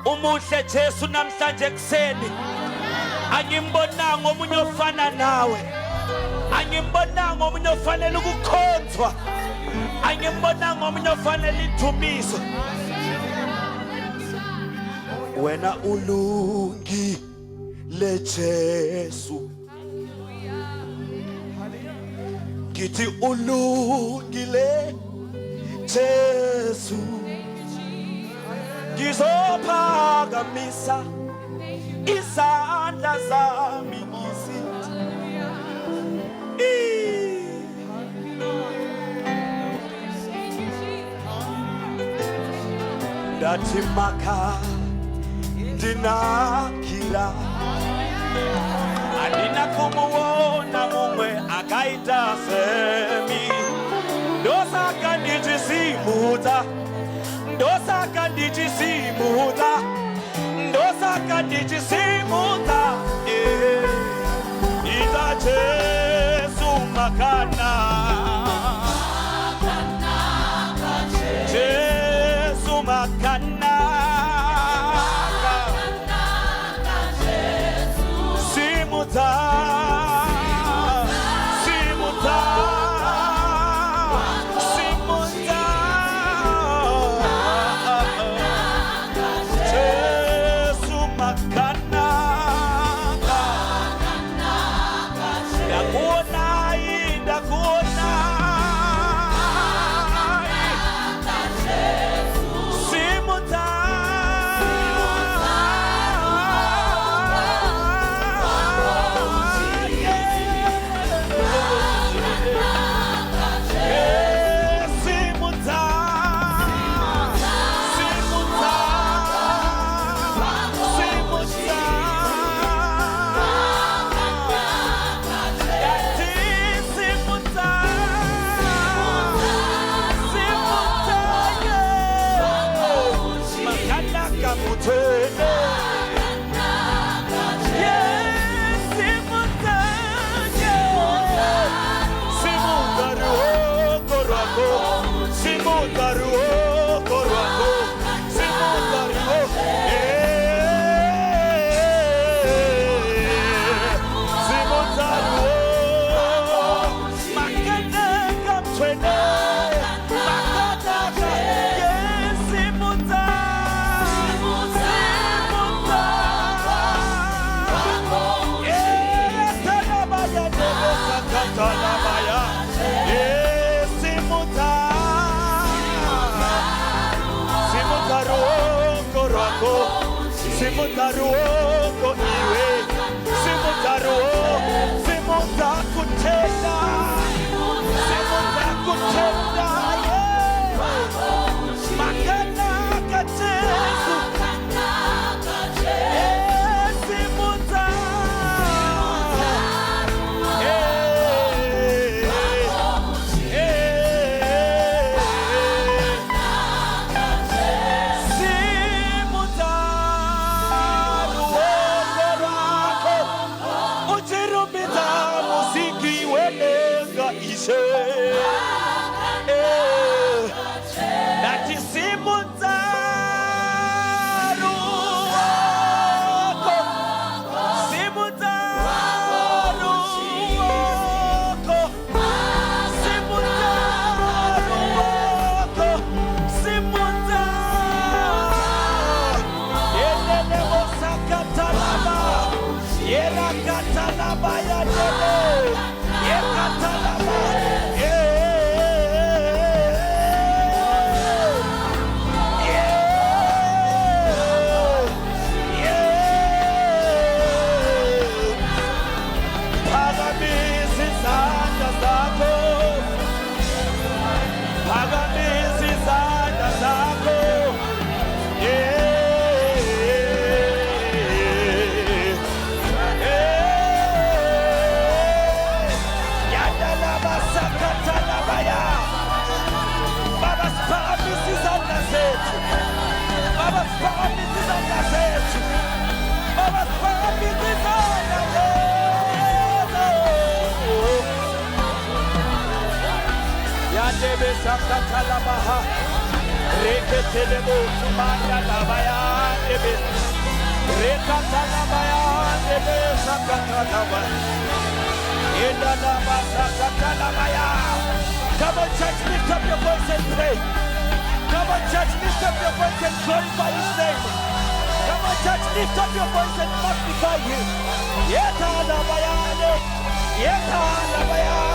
Umuhle Jesu namhlanje ekseni. Angimbonanga omunye ofana nawe. Angimbonanga omunye ofanele ukukhonzwa. Angimbonanga omunye ofanele ithumiso. Wena ulungile Jesu. Ngithi ulungile Jesu. Ngizophakamisa izandla zami ngisithi ndathi makha ndinakhila andina kumuona mumwe akaita semi ndosaka ndichisimuta ndosaka ndichisimuta ndosaka ndichisimuta ita Jesu makana Jesu makana simuta simuta simuta Jesu makana ndakuona simuta Simutaruoko iwe simuta kutenda makana ka Jesu simuta Sakatalabaha, Reketelebo, Sumanda Labaya, Come on, church, lift up your voice and pray. Come on, church, lift up your voice and glorify His name. Come on, church, lift up your voice and magnify Him. Yeta la bayane, yeta la bayane.